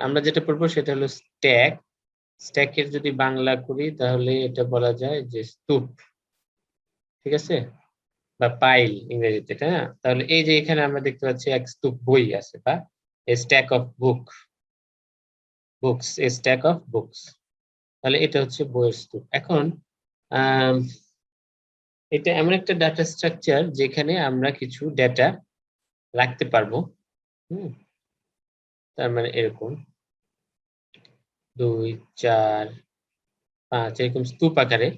আমরা যেটা পড়বো সেটা হলো স্ট্যাক। স্ট্যাকের যদি বাংলা করি তাহলে এটা বলা যায় যে স্তূপ, ঠিক আছে, বা পাইল ইংরেজিতে, হ্যাঁ। তাহলে এই যে এখানে আমরা দেখতে পাচ্ছি এক স্তূপ বই আছে, বা stack of books, stack of books. তাহলে এটা হচ্ছে বইয়ের স্তূপ। এখন আহ এটা এমন একটা ডাটা স্ট্রাকচার যেখানে আমরা কিছু ডেটা রাখতে পারবো। হুম, তার মানে এরকম 2 4 5 এরকম স্তূপ আকারে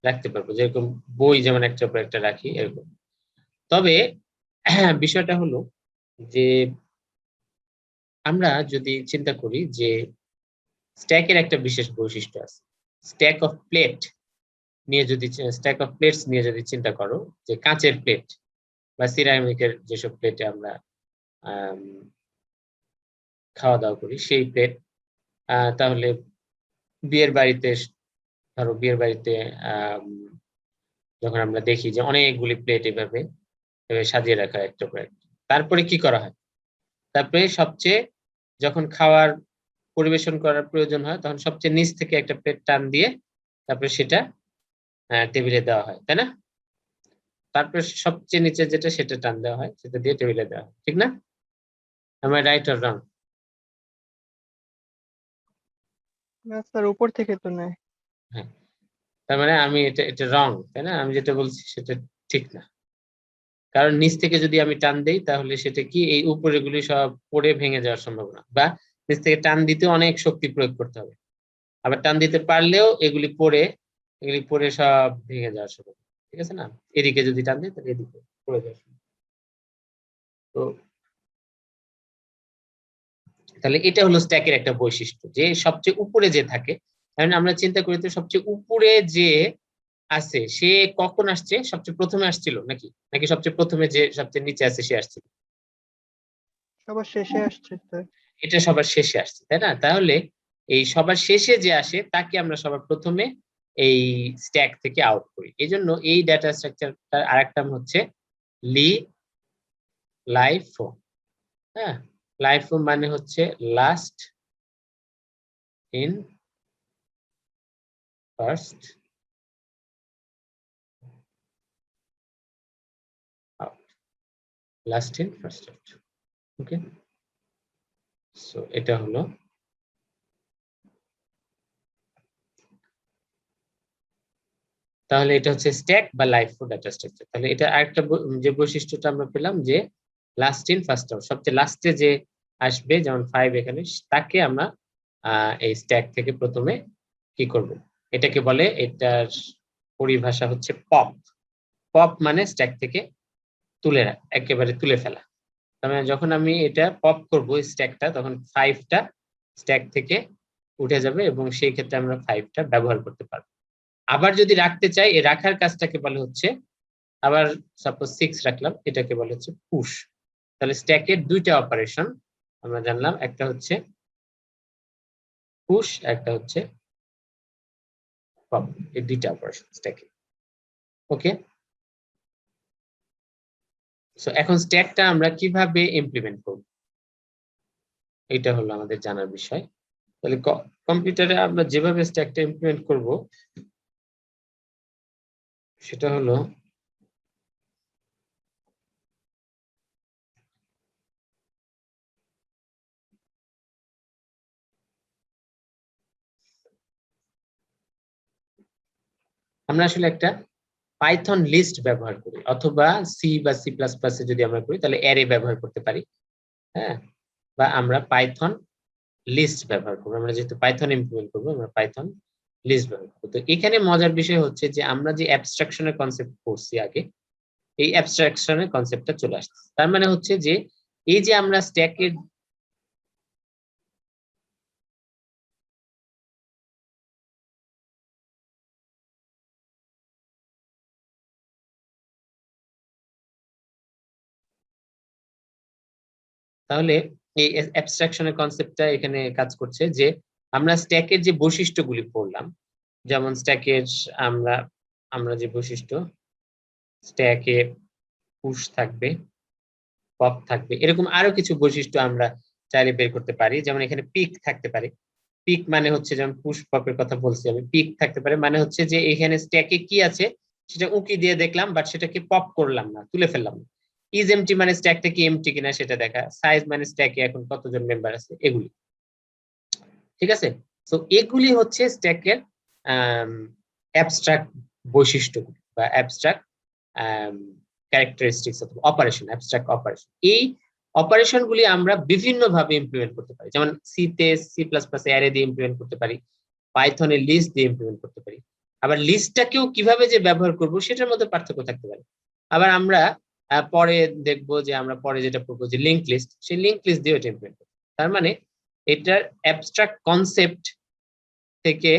রাখতে পারবো, যেরকম বই যেমন একটা উপর একটা রাখি এরকম। তবে বিষয়টা হলো যে আমরা যদি চিন্তা করি যে স্ট্যাকের একটা বিশেষ বৈশিষ্ট্য আছে। স্ট্যাক অফ প্লেট নিয়ে যদি স্ট্যাক অফ প্লেটস নিয়ে যদি চিন্তা করো, যে কাঁচের প্লেট বা সিরামিকের যেসব প্লেটে আমরা আম, খাওয়া দাওয়া করি সেই প্লেট, তাহলে বিয়ের বাড়িতে, ধরো বিয়ের বাড়িতে আম, যখন আমরা দেখি যে অনেকগুলি প্লেট এভাবে এভাবে সাজিয়ে রাখা একটা পর একটা, তারপরে কি করা হয়? তারপরে সবচেয়ে যখন খাওয়ার পরিবেশন করার প্রয়োজন হয় তখন সবচেয়ে নিচ থেকে একটা প্লেট টান দিয়ে তারপরে সেটা টেবিলে দেওয়া হয়, তাই না? তারপরে সবচেয়ে নিচে যেটা সেটা টান দেওয়া হয়, সেটা দিয়ে টেবিলে দেওয়া হয়, ঠিক না? আমার রাইট অর রং? না স্যার, উপর থেকে তো নেয়। হ্যাঁ, তার মানে আমি এটা এটা রং, তাই না? আমি যেটা বলছি সেটা ঠিক না। কারণ নিচ থেকে যদি আমি টান দেই তাহলে সেটা কি, এই উপরে গুলি সব পড়ে ভেঙে যাওয়ার সম্ভাবনা, বা নিচ থেকে টান দিতে অনেক শক্তি প্রয়োগ করতে হবে। আবার টান দিতে পারলেও এগুলি পড়ে সব ভেঙে যাওয়ার সম্ভাবনা, ঠিক আছে না? এদিকে যদি টান দিই তাহলে এদিকে পড়ে যাওয়ার সম্ভাবনা। তো তাহলে এটা হলো স্ট্যাকের একটা বৈশিষ্ট্য, যে সবচেয়ে উপরে যে থাকে। কারণ আমরা চিন্তা করি তো সবচেয়ে উপরে যে আছে সে কখন আসছে, সবচেয়ে প্রথমে আসছিল নাকি, নাকি সবচেয়ে প্রথমে যে সবচেয়ে নিচে আছে সে আসছিল? সবার শেষে আসছে স্যার। এটা সবার শেষে আসছে, তাই না? তাহলে এই সবার শেষে যে আসে তাকে আমরা সবার প্রথমে এই স্ট্যাক থেকে আউট করি। এই জন্য এই ডাটা স্ট্রাকচারটার আরেকটা নাম হচ্ছে লি লাইফো। হ্যাঁ, লাইফো মানে হচ্ছে last in first out, last in first out. Okay, so এটা হলো। তাহলে এটা হচ্ছে স্ট্যাক বা লাইফো ডাটা স্ট্রাকচার। তাহলে এটা আরেকটা যে বৈশিষ্ট্যটা আমরা পেলাম, যে লাস্ট ইন ফার্স্ট আউট, সবচেয়ে লাস্টে যে আসবে, যেমন 5 এখানে, তাকে আমরা এই স্ট্যাক থেকে প্রথমে কি করব, এটাকে বলে, এটার পরিভাষা হচ্ছে পপ। পপ মানে স্ট্যাক থেকে একেবারে তুলে ফেলা। তার মানে যখন আমি এটা পপ করব স্ট্যাকটা, তখন 5টা স্ট্যাক থেকে উঠে যাবে এবং সেই ক্ষেত্রে আমরা 5টা ব্যবহার করতে পারবো। আবার যদি রাখতে চাই, এই রাখার কাজটাকে বলে হচ্ছে, আবার সাপোজ 6 রাখলাম, এটাকে বলে হচ্ছে পুশ। তাহলে স্ট্যাকের দুইটা অপারেশন আমরা জানলাম, একটা হচ্ছে পুশ, একটা হচ্ছে পপ। এই দুইটা অপারেশন স্ট্যাকে। ওকে, সো এখন স্ট্যাকটা আমরা কিভাবে ইমপ্লিমেন্ট করব, এটা হলো আমাদের জানার বিষয়। তাহলে কম্পিউটারে আমরা যেভাবে স্ট্যাকটা ইমপ্লিমেন্ট করব সেটা হলো, আমরা আসলে একটা পাইথন লিস্ট ব্যবহার করি, অথবা সি বা সি প্লাস প্লাসে যদি আমরা করি তাহলে অ্যারে ব্যবহার করতে পারি। হ্যাঁ, বা আমরা পাইথন লিস্ট ব্যবহার করবো। আমরা যেহেতু পাইথন ইমপ্লিমেন্ট করবো, আমরা পাইথন লিস্ট ব্যবহার করবো। তো এখানে মজার বিষয় হচ্ছে যে আমরা যে অ্যাবস্ট্রাকশনের কনসেপ্ট পড়ছি আগে, এই অ্যাবস্ট্রাকশনের কনসেপ্টটা চলে আসছে। তার মানে হচ্ছে যে এই যে আমরা স্ট্যাকের, তাহলে এই অ্যাবস্ট্রাকশনের কনসেপ্টটা এখানে কাজ করছে, যে আমরা স্ট্যাকের যে বৈশিষ্ট্যগুলি পড়লাম, যেমন স্ট্যাকের আমরা আমরা যে বৈশিষ্ট্য, স্ট্যাকে পুশ থাকবে, পপ থাকবে, এরকম আরো কিছু বৈশিষ্ট্য আমরা চাইলে বের করতে পারি। যেমন এখানে পিক থাকতে পারে। পিক মানে হচ্ছে, যেমন পুশ পপের কথা বলছি আমি, পিক থাকতে পারে মানে হচ্ছে যে এখানে স্ট্যাকে কি আছে সেটা উঁকি দিয়ে দেখলাম, বাট সেটাকে পপ করলাম না, তুলে ফেললাম না। ইজ এমটি মানে স্ট্যাকটা কি এমটি কিনা সেটা দেখা। সাইজ মানে স্ট্যাকে এখন কতজন মেম্বার আছে, এগুলি। ঠিক আছে, তো এগুলি হচ্ছে স্ট্যাকের অ্যাবস্ট্রাক্ট বৈশিষ্ট্য বা অ্যাবস্ট্রাক্ট ক্যারেক্টারিস্টিক্স অথবা অপারেশন, অ্যাবস্ট্রাক্ট অপারেশন। এই অপারেশন গুলি আমরা বিভিন্ন ভাবে ইমপ্লিমেন্ট করতে পারি। যেমন সি তে সি প্লাস প্লাস অ্যারে দিয়ে ইমপ্লিমেন্ট করতে পারি, পাইথনে লিস্ট দিয়ে ইমপ্লিমেন্ট করতে পারি। আবার লিস্টটাকেও কিভাবে যে ব্যবহার করব সেটার মধ্যে পার্থক্য থাকতে পারে। আবার আমরা পরে দেখবো যে আমরা পরে যেটা পড়বো যে লিঙ্ক লিস্ট, সেই লিঙ্ক লিস্ট দিয়ে এটা ইমপ্লিমেন্ট করব। তার মানে এটার অ্যাবস্ট্রাক্ট কনসেপ্ট থেকে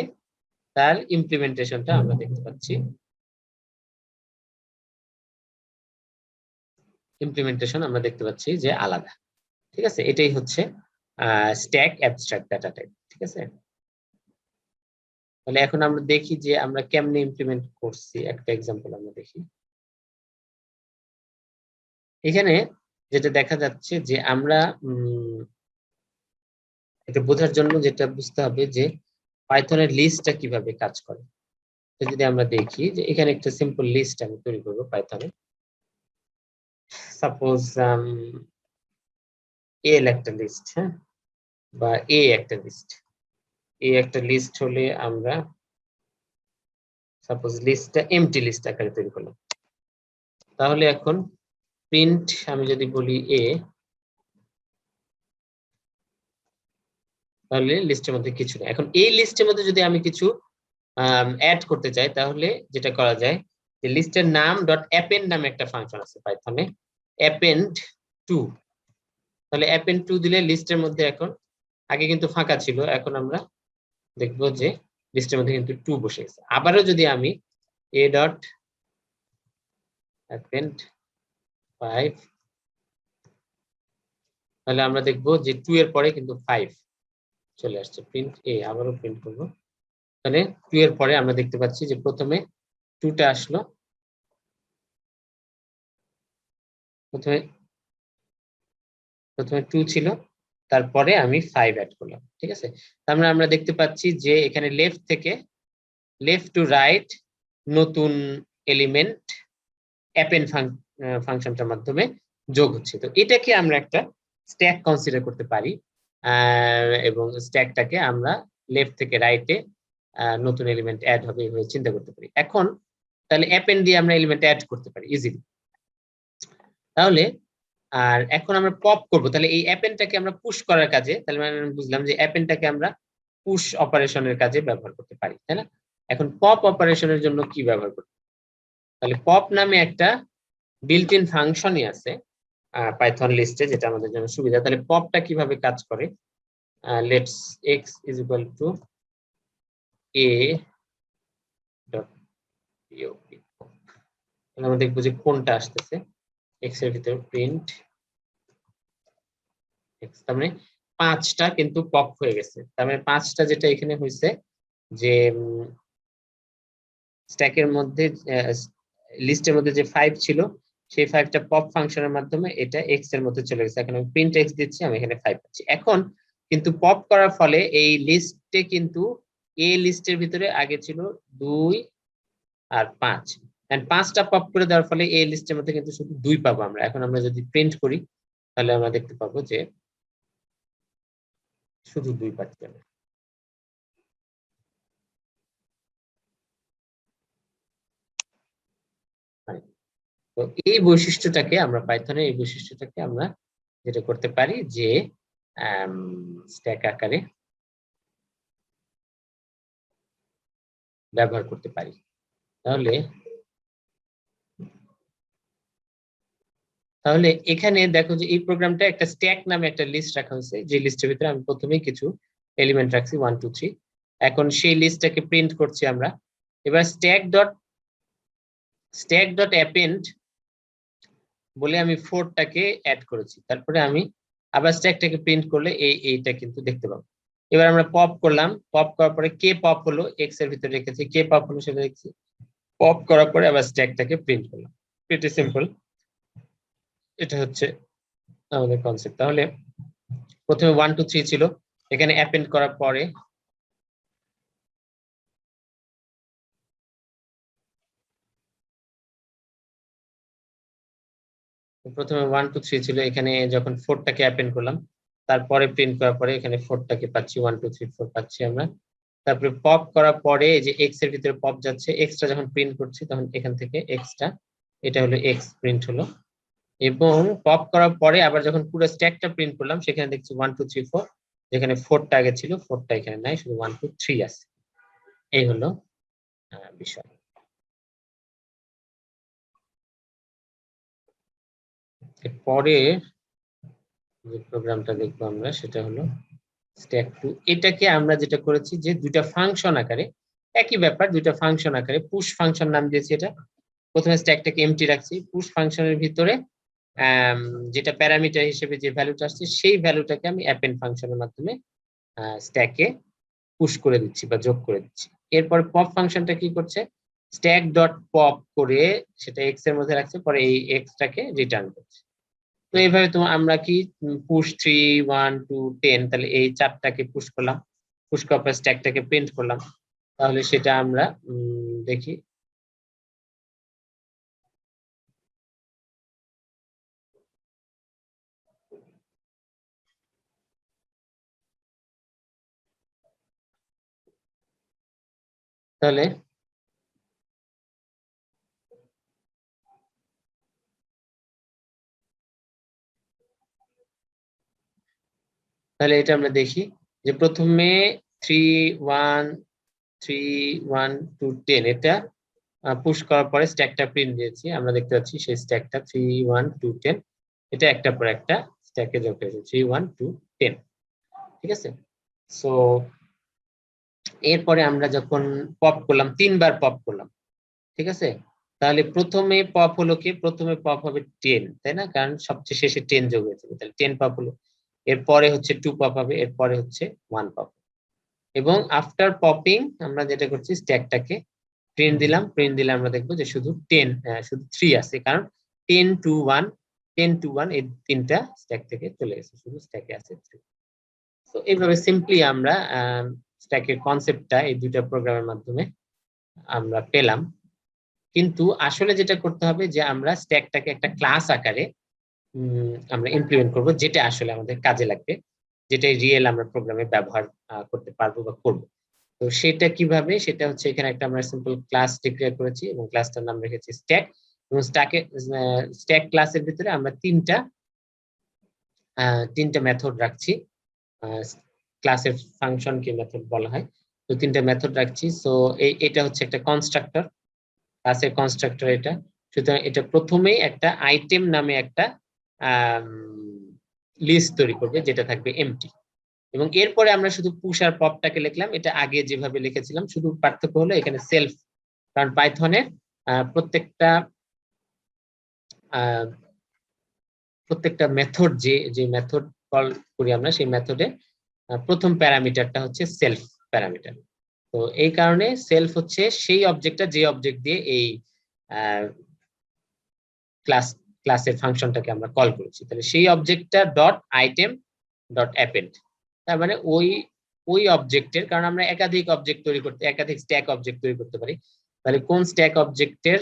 তার ইমপ্লিমেন্টেশনটা আমরা দেখতে পাচ্ছি, ইমপ্লিমেন্টেশন আমরা দেখতে পাচ্ছি যে আলাদা। ঠিক আছে, এটাই হচ্ছে স্ট্যাক অ্যাবস্ট্রাক্ট ডাটা টাইপ। ঠিক আছে, তাহলে এখন আমরা দেখি যে আমরা কেমনে ইমপ্লিমেন্ট করছি। একটা এক্সাম্পল আমরা দেখি। এখানে যেটা দেখা যাচ্ছে যে আমরা এটা বোঝার জন্য যেটা বুঝতে হবে যে পাইথনের লিস্টটা কিভাবে কাজ করে। তো যদি আমরা দেখি যে এখানে একটা সিম্পল লিস্ট আমি তৈরি করবো পাইথনে। সাপোজ এল একটা লিস্ট, হ্যাঁ, বা এ একটা লিস্ট। এ একটা লিস্ট হলে আমরা সাপোজ লিস্টটা এমটি লিস্ট আকারে তৈরি করলাম। তাহলে এখন প্রিন্ট আমি যদি বলি এ, তাহলে লিস্টের মধ্যে কিছু নেই। এখন এই লিস্টের মধ্যে যদি আমি কিছু অ্যাড করতে চাই, তাহলে যেটা করা যায় যে লিস্টের নাম ডট অ্যাপেন্ড নামে একটা ফাংশন আছে পাইথনে, অ্যাপেন্ড টু। তাহলে অ্যাপেন্ড টু দিলে লিস্টের মধ্যে এখন, আগে কিন্তু ফাঁকা ছিল, এখন আমরা দেখবো যে লিস্টের মধ্যে কিন্তু টু বসে গেছে। আবারও যদি আমি এ ডট অ্যাপেন্ড 5, তাহলে আমরা দেখবো যে 2 এর পরে কিন্তু 5 চলে আসছে। প্রিন্ট এ, আবারও প্রিন্ট করবো। তাহলে 2 এর পরে আমরা দেখতে পাচ্ছি যে প্রথমে 2টা আসলো, প্রথমে 2 ছিল, তারপরে আমি 5 অ্যাড করলাম। ঠিক আছে, তার মানে আমরা দেখতে পাচ্ছি যে এখানে লেফট থেকে লেফট টু রাইট নতুন এলিমেন্ট অ্যাপেন্ড ফাংশনটার মাধ্যমে যোগ হচ্ছে। তো এটাকে আমরা একটা স্ট্যাক কনসিডার করতে পারি, এবং স্ট্যাকটাকে আমরা লেফট থেকে রাইটে নতুন এলিমেন্ট অ্যাড হবে এভাবে চিন্তা করতে পারি। এখন তাহলে অ্যাপেন্ড দিয়ে আমরা এলিমেন্ট অ্যাড করতে পারি ইজিলি। তাহলে আর এখন আমরা পপ করব, তাহলে এই অ্যাপেন্ডটাকে আমরা পুশ করার কাজে, তাহলে মানে বুঝলাম যে অ্যাপেন্ডটাকে আমরা পুশ অপারেশনের কাজে ব্যবহার করতে পারি, তাই না? এখন পপ অপারেশনের জন্য কি ব্যবহার করব? তাহলে পপ নামে একটা বিল্ট ইন ফাংশনই আছে পাইথন লিস্টে, যেটা আমাদের জন্য সুবিধা। তাহলে পপটা কিভাবে কাজ করে, let's x is equal to a dot pop, তাহলে আমরা দেখবো যে কোনটা আসতেছে x এর ভিতরে প্রিন্ট x, তার মানে 5টা কিন্তু পপ হয়ে গেছে। তার মানে 5টা যেটা এখানে হয়েছে যে স্ট্যাকের মধ্যে লিস্টের মধ্যে যে 5 ছিল, সেই 5টা পপ ফাংশনের মাধ্যমে এটা x এর মধ্যে চলে গেছে। এখন আমি প্রিন্ট x দিচ্ছি, আমি এখানে 5 পাচ্ছি। এখন কিন্তু পপ করার ফলে এই লিস্টে কিন্তু এ লিস্টের ভিতরে আগে ছিল 2 আর 5, এন্ড 5টা পপ করে দেওয়ার ফলে এই লিস্টের মধ্যে কিন্তু শুধু 2 পাবো আমরা। এখন আমরা যদি প্রিন্ট করি তাহলে আমরা দেখতে পাবো যে শুধু 2 পাচ্ছি আমরা। তো এই বৈশিষ্ট্যটাকে আমরা পাইথনের এই বৈশিষ্ট্যটাকে আমরা যেটা করতে পারি যে স্ট্যাক আকারে ব্যবহার করতে পারি। তাহলে তাহলে এখানে দেখো যে এই প্রোগ্রামটা একটা স্ট্যাক নামে একটা লিস্ট রাখা হয়েছে, যে লিস্টের ভিতরে আমি প্রথমেই কিছু এলিমেন্ট রাখছি 1 2 3। এখন সেই লিস্টটাকে প্রিন্ট করছি আমরা। এবার স্ট্যাক ডট অ্যাপেন্ড বলে আমি 4টাকে অ্যাড করেছি, তারপরে আমি আবার স্ট্যাকটাকে প্রিন্ট করলে এইটা কিন্তু দেখতে পাবো। এবার আমরা পপ করলাম, পপ করার পরে কে পপ হলো, এক্স এর ভিতরে রেখেছি, কে পপ হলো সেটা দেখছি, পপ করার পরে আবার স্ট্যাকটাকে প্রিন্ট করলাম। প্রিটি সিম্পল, এটা হচ্ছে আমাদের কনসেপ্ট। তাহলে প্রথমে 1 2 3 ছিল, এখানে অ্যাপেন্ড করার পরে প্রথমে 1 2 3 ছিল, এখানে যখন 4টাকে অ্যাপেন্ড করলাম, তারপরে প্রিন্ট করার পরে এখানে 4টাকে পাচ্ছি, 1 2 3 4 পাচ্ছি আমরা। তারপরে পপ করার পরে এই যে এক্স এর ভিতরে পপ যাচ্ছে, এক্সটা যখন প্রিন্ট করছি তখন এখান থেকে এক্সটা, এটা হলো এক্স প্রিন্ট হলো। এবং পপ করার পরে আবার যখন পুরো স্ট্যাকটা প্রিন্ট করলাম, সেখানে দেখছি 1 2 3 4, যেখানে 4টা আগে ছিল 4টা এখানে নাই, শুধু 1 2 3 আছে। এই হলো বিষয়। এরপরে যে প্রোগ্রামটা দেখবো আমরা সেটা হলো স্ট্যাক টু। এটাকে আমরা যেটা করেছি যে দুইটা ফাংশন আকারে, একই ব্যাপার, দুইটা ফাংশন আকারে পুশ ফাংশন নাম দিয়েছি। এটা প্রথমে স্ট্যাকটাকে এমটি রাখছি, পুশ ফাংশনের ভিতরে যেটা প্যারামিটার হিসেবে যে ভ্যালুটা আসছে সেই ভ্যালুটাকে আমি অ্যাপেন্ড ফাংশনের মাধ্যমে স্ট্যাকে পুশ করে দিচ্ছি বা যোগ করে দিচ্ছি। এরপর পপ ফাংশনটা কি করছে, স্ট্যাক ডট পপ করে সেটা এক্স এর মধ্যে রাখছে, পরে এই এক্সটাকে রিটার্ন করছে। তো এইভাবে তো আমরা কি পুশ 3 1 2 10, তাহলে এই 4টাকে পুশ করলাম, পুশ করার পর স্ট্যাকটাকে প্রিন্ট করলাম। তাহলে সেটা আমরা দেখি। তাহলে তাহলে এটা আমরা দেখি যে প্রথমে 3 1 3 1 2 10 এটা পুশ করার পরে স্ট্যাকটা প্রিন্ট দিয়েছি, আমরা দেখতে পাচ্ছি সেই স্ট্যাকটা 3 1 2 10, এটা একটা পর একটা স্ট্যাকে যোগ হয়েছে 3 1 2 10। ঠিক আছে, সো এরপরে আমরা যখন পপ করলাম, 3বার পপ করলাম, ঠিক আছে, তাহলে প্রথমে পপ হলো কি, প্রথমে পপ হবে 10, তাই না, কারণ সবচেয়ে শেষে 10 যোগ হয়েছে, তাহলে 10 পপ হলো। এরপরে হচ্ছে 2 পপ হবে, এরপরে হচ্ছে 1 পপ। এবং আফটার পপিং আমরা যেটা করছি, স্ট্যাকটাকে প্রিন্ট দিলাম, প্রিন্ট দিলে আমরা দেখবো যে শুধু 10 শুধু 3 আছে, কারণ 10 2 1 10 2 1 এই তিনটা স্ট্যাক থেকে চলে গেছে, শুধু স্ট্যাকে আছে 3। তো এইভাবে সিম্পলি আমরা স্ট্যাকের কনসেপ্টটা এই দুইটা প্রোগ্রামের মাধ্যমে আমরা পেলাম। কিন্তু আসলে যেটা করতে হবে যে আমরা স্ট্যাকটাকে একটা ক্লাস আকারে আমরা ইমপ্লিমেন্ট করব, যেটা আসলে আমাদের কাজে লাগবে, যেটাই রিয়েল আমরা প্রোগ্রামে ব্যবহার করতে পারবো বা করব। তো সেটা কিভাবে, সেটা হচ্ছে এখানে একটা আমরা সিম্পল ক্লাস ডিক্লেয়ার করেছি এবং ক্লাসটার নাম রেখেছি স্ট্যাক। এবং স্ট্যাক ক্লাসের ভিতরে আমরা তিনটা মেথড রাখছি। ক্লাসের ফাংশনকে মেথড বলা হয়, তো 3টা মেথড রাখছি। সো এটা হচ্ছে একটা কনস্ট্রাক্টর, ক্লাসের কনস্ট্রাক্টর এটা। সুতরাং এটা প্রথমেই একটা আইটেম নামে একটা লিস্ট তৈরি করবে, যেটা থাকবে এমটি। এবং এরপরে আমরা শুধু পুশ আর পপটাকে লিখলাম, এটা আগে যেভাবে লিখেছিলাম, শুধু পার্থক্য হলো এখানে সেলফ, কারণ পাইথনের প্রত্যেকটা মেথড, যে মেথড কল করি আমরা, সেই মেথডে প্রথম প্যারামিটারটা হচ্ছে সেলফ প্যারামিটার। তো এই কারণে সেলফ হচ্ছে সেই অবজেক্টটা, যে অবজেক্ট দিয়ে এই ক্লাসের ফাংশনটাকে আমরা কল করেছি। তাহলে সেই অবজেক্টটা ডট আইটেম ডট অ্যাপেন্ড, তার মানে ওই অবজেক্টের, কারণ আমরা একাধিক অবজেক্ট তৈরি করতে, একাধিক স্ট্যাক অবজেক্ট তৈরি করতে পারি, তাহলে কোন স্ট্যাক অবজেক্টের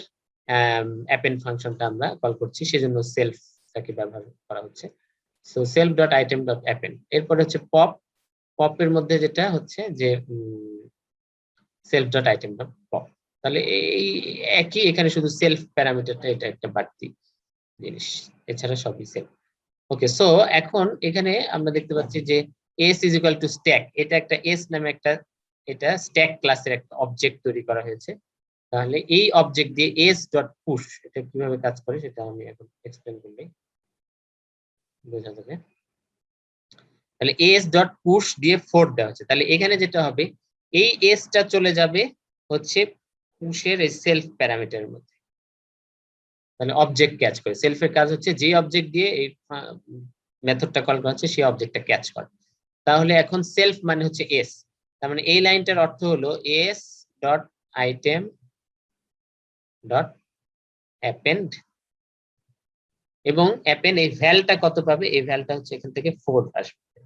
অ্যাপেন্ড ফাংশনটা আমরা কল করছি, সেজন্য সেলফটাকে ব্যবহার করা হচ্ছে। So self dot item dot append. এরপর হচ্ছে পপ, পপের মধ্যে যেটা হচ্ছে যে self dot item dot pop. তাহলে এই একই, এখানে শুধু সেলফ প্যারামিটারটা এটা একটা বাড়তি জিনিস, এছাড়া সবই সেম। ওকে, সো এখন এখানে আমরা দেখতে পাচ্ছি যে s is equal to stack, এটা একটা s নামে একটা, এটা স্ট্যাক ক্লাসের একটা অবজেক্ট তৈরি করা হয়েছে। তাহলে এই অবজেক্ট দিয়ে s ডট পুশ এটা কিভাবে কাজ করে সেটা আমি এখন এক্সপ্লেন করলে বোঝা যাবে। তাহলে s ডট পুশ দিয়ে 4 দেওয়া হচ্ছে, তাহলে এখানে যেটা হবে, এই s টা চলে যাবে হচ্ছে পুশের এই সেলফ প্যারামিটারের মধ্যে। তাহলে অবজেক্ট ক্যাচ করে, সেলফের কাজ হচ্ছে যে অবজেক্ট দিয়ে এই মেথডটা কল করা হচ্ছে সেই অবজেক্টটা ক্যাচ করে। তাহলে এখন সেলফ মানে হচ্ছে এস, তার মানে এই লাইনটার অর্থ হলো S dot item dot append, এবং অ্যাপেন্ড এই ভ্যালটা কত পাবে, এই ভ্যালটা হচ্ছে এখান থেকে 4 আসবে।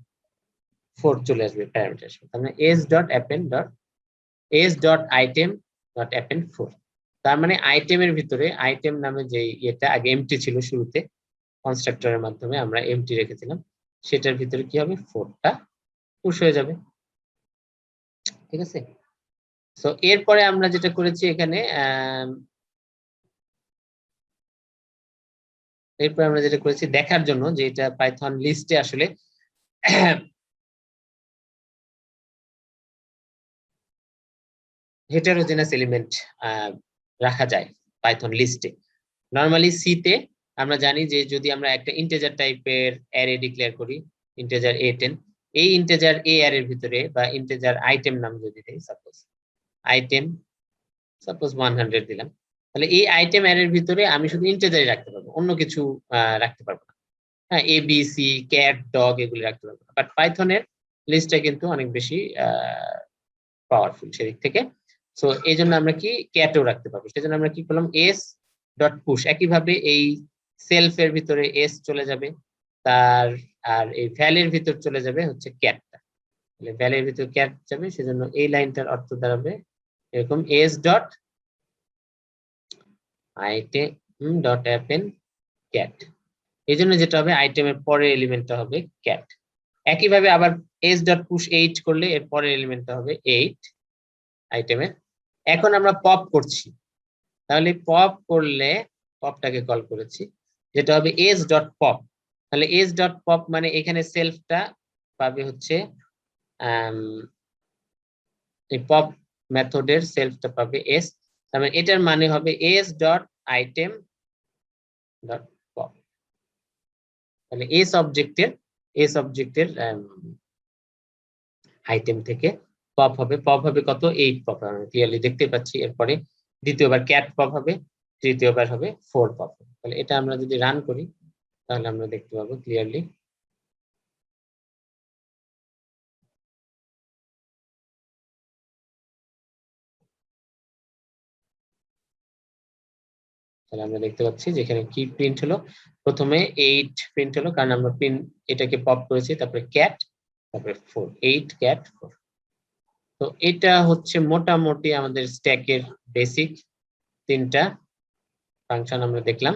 4 চলে আসবে প্যারামিটার। তার মানে s.append.s.item.append 4। তার মানে আইটেমের ভিতরে আইটেম নামে যে এটা আগে এমটি ছিল, শুরুতে কনস্ট্রাক্টরের মাধ্যমে আমরা এমটি রেখেছিলাম, সেটার ভিতরে কি হবে, 4টা পুশ হয়ে যাবে। ঠিক আছে, তো এরপরে আমরা যেটা করেছি এখানে এরপরে আমরা যেটা করেছি দেখার জন্য যে এটা পাইথন লিস্টে আসলে হেটারোজেনাস এলিমেন্ট রাখা যায় পাইথন লিস্টে। নরমালি সি তে আমরা জানি যে যদি আমরা একটা ইন্টিজার টাইপের অ্যারে ডিক্লেয়ার করি, ইন্টিজার A10, এই ইন্টিজার এ অ্যারের ভিতরে বা ইন্টিজার আইটেম নাম যদি দেই, সাপোজ 100 দিলাম, তাহলে এই আইটেম অ্যারের ভিতরে আমি শুধু ইন্টিজারই রাখতে পারবো, অন্য কিছু রাখতে পারবো না। হ্যাঁ, A B C cat dog এগুলি রাখতে পারবো না, বাট পাইথনের লিস্টটা কিন্তু অনেক বেশি পাওয়ারফুল সেদিক থেকে। সো এই জন্য আমরা কি ক্যাটও রাখতে পারবো, সেই জন্য আমরা কি করলাম এস ডট পুশ। একইভাবে এই সেলফের ভিতরে এস চলে যাবে, তার আর এই ভ্যালের ভিতর চলে যাবে হচ্ছে ক্যাটটা, তাহলে ভ্যালের ভিতর ক্যাট যাবে, সেজন্য এই লাইনটার অর্থ দাঁড়াবে এরকম S dot item dot append cat. এই জন্য যেটা হবে আইটেমের পরের এলিমেন্টটা হবে ক্যাট। একইভাবে আবার এস ডট পুশ 8 করলে এর পরের এলিমেন্টটা হবে 8 আইটেমের। এখন আমরা পপ করছি, তাহলে পপ করলে পপটাকে কল করেছি, যেটা হবে এস ডট পপ। তাহলে এস ডট পপ মানে এখানে সেলফটা পাবে হচ্ছে এই পপ মেথডের সেলফটা পাবে এস, তার মানে এটার মানে হবে S dot item dot pop. তাহলে এস অবজেক্টের আইটেম থেকে পপ হবে কত, 8 পপ আমরা ক্লিয়ারলি দেখতে পাচ্ছি। এরপরে দ্বিতীয়বার ক্যাট পপ হবে, তৃতীয়বার হবে 4 পপ। তাহলে এটা আমরা যদি রান করি তাহলে আমরা দেখতে পাবো ক্লিয়ারলি তাহলে আমরা দেখতে পাচ্ছি যেখানে কি প্রিন্ট হলো, প্রথমে 8 প্রিন্ট হলো কারণ আমরা এটাকে পপ করেছি, তারপরে ক্যাট, তারপরে 4, 8 ক্যাট 4। তো এটা হচ্ছে মোটামুটি আমাদের স্ট্যাকের বেসিক 3টা ফাংশন আমরা দেখলাম।